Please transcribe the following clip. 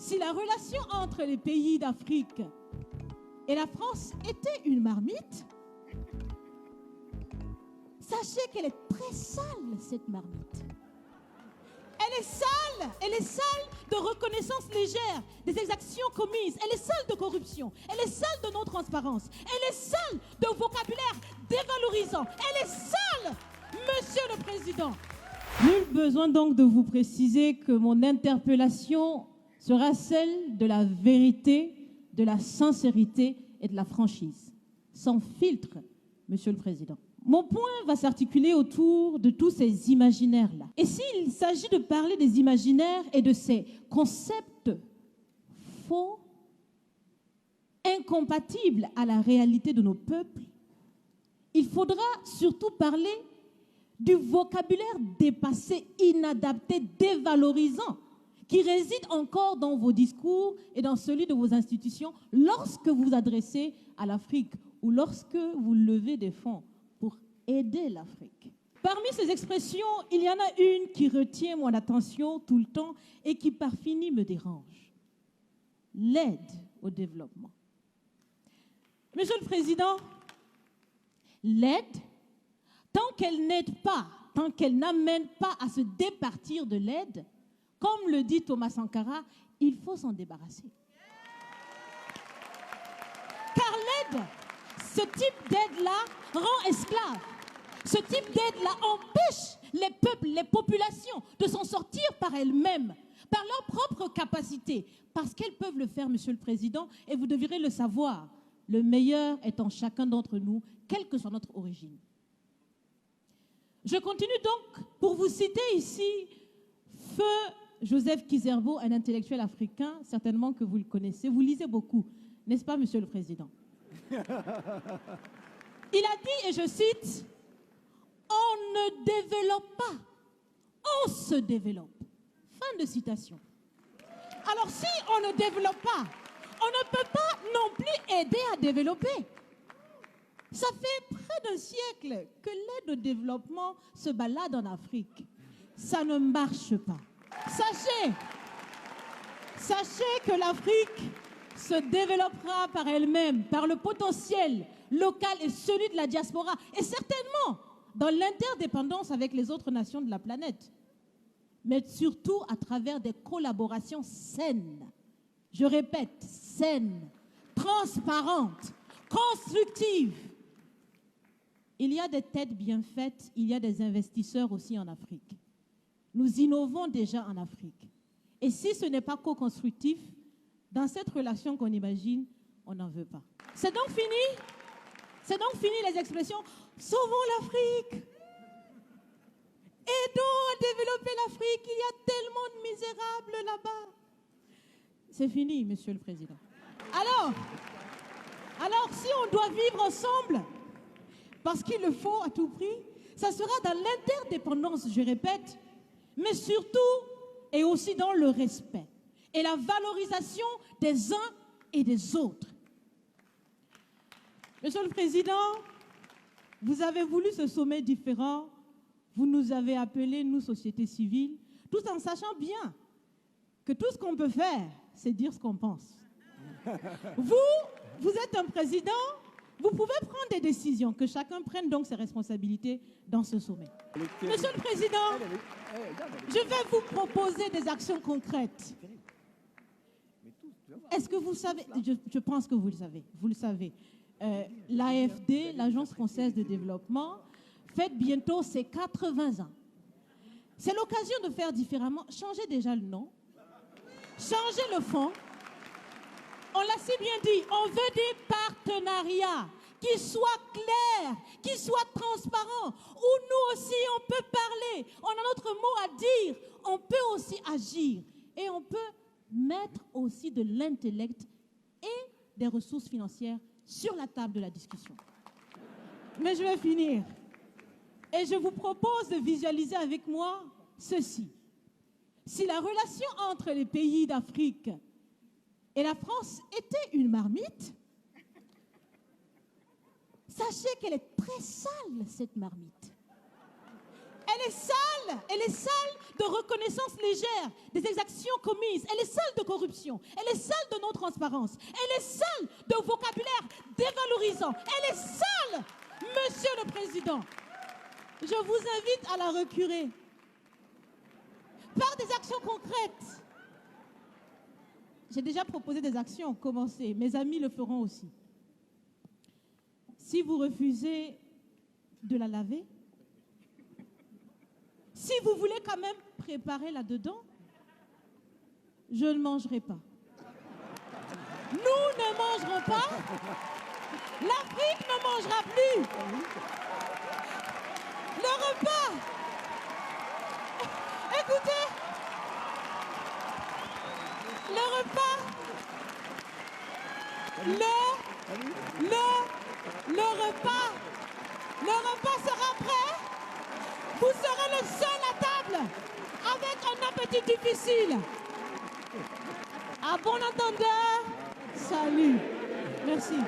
Si la relation entre les pays d'Afrique et la France était une marmite, sachez qu'elle est très sale, cette marmite. Elle est sale de reconnaissance légère des exactions commises. Elle est sale de corruption. Elle est sale de non-transparence. Elle est sale de vocabulaire dévalorisant. Elle est sale, Monsieur le Président. Nul besoin donc de vous préciser que mon interpellation sera celle de la vérité, de la sincérité et de la franchise. Sans filtre, Monsieur le Président. Mon point va s'articuler autour de tous ces imaginaires-là. Et s'il s'agit de parler des imaginaires et de ces concepts faux, incompatibles à la réalité de nos peuples, il faudra surtout parler du vocabulaire dépassé, inadapté, dévalorisant, qui réside encore dans vos discours et dans celui de vos institutions lorsque vous vous adressez à l'Afrique ou lorsque vous levez des fonds pour aider l'Afrique. Parmi ces expressions, il y en a une qui retient mon attention tout le temps et qui par fini me dérange. L'aide au développement. Monsieur le Président, l'aide, tant qu'elle n'aide pas, tant qu'elle n'amène pas à se départir de l'aide, comme le dit Thomas Sankara, il faut s'en débarrasser. Car l'aide, ce type d'aide-là rend esclave. Ce type d'aide-là empêche les peuples, les populations de s'en sortir par elles-mêmes, par leur propre capacité, parce qu'elles peuvent le faire, Monsieur le Président, et vous devrez le savoir. Le meilleur est en chacun d'entre nous, quelle que soit notre origine. Je continue donc pour vous citer ici Feu Joseph Kizerbo, un intellectuel africain, certainement que vous le connaissez. Vous lisez beaucoup, n'est-ce pas, Monsieur le Président? Il a dit, et je cite, « On ne développe pas, on se développe. » Fin de citation. Alors si on ne développe pas, on ne peut pas non plus aider à développer. Ça fait près d'un siècle que l'aide au développement se balade en Afrique. Ça ne marche pas. Sachez que l'Afrique se développera par elle-même, par le potentiel local et celui de la diaspora, et certainement dans l'interdépendance avec les autres nations de la planète, mais surtout à travers des collaborations saines. Je répète, saines, transparentes, constructives. Il y a des têtes bien faites, il y a des investisseurs aussi en Afrique. Nous innovons déjà en Afrique. Et si ce n'est pas co-constructif, dans cette relation qu'on imagine, on n'en veut pas. C'est donc fini. C'est donc fini les expressions « Sauvons l'Afrique ». Aidons à développer l'Afrique, il y a tellement de misérables là-bas. C'est fini, Monsieur le Président. Alors, si on doit vivre ensemble, parce qu'il le faut à tout prix, ça sera dans l'interdépendance, je répète, mais surtout et aussi dans le respect et la valorisation des uns et des autres. Monsieur le Président, vous avez voulu ce sommet différent, vous nous avez appelés, nous, société civile, tout en sachant bien que tout ce qu'on peut faire, c'est dire ce qu'on pense. Vous êtes un président, vous pouvez prendre des décisions, que chacun prenne donc ses responsabilités dans ce sommet. Monsieur le Président, je vais vous proposer des actions concrètes. Est-ce que vous savez, je pense que vous le savez, l'AFD, l'Agence française de développement, fête bientôt ses 80 ans. C'est l'occasion de faire différemment. Changez déjà le nom, changez le fond. On l'a si bien dit, on veut des partenariats qui soient clairs, qui soient transparents, où nous aussi on peut parler, on a notre mot à dire, on peut aussi agir et on peut mettre aussi de l'intellect et des ressources financières sur la table de la discussion. Mais je vais finir. Et je vous propose de visualiser avec moi ceci. Si la relation entre les pays d'Afrique et la France était une marmite, sachez qu'elle est très sale, cette marmite. Elle est sale de reconnaissance légère des exactions commises. Elle est sale de corruption. Elle est sale de non-transparence. Elle est sale de vocabulaire dévalorisant. Elle est sale, Monsieur le Président. Je vous invite à la recurer par des actions concrètes. J'ai déjà proposé des actions, commencez. Mes amis le feront aussi. Si vous refusez de la laver, si vous voulez quand même préparer là-dedans, je ne mangerai pas. Nous ne mangerons pas. L'Afrique ne mangera plus. Le repas. Écoutez. Le repas. Le repas sera prêt. Vous serez le seul à table avec un appétit difficile. À bon entendeur, salut. Merci.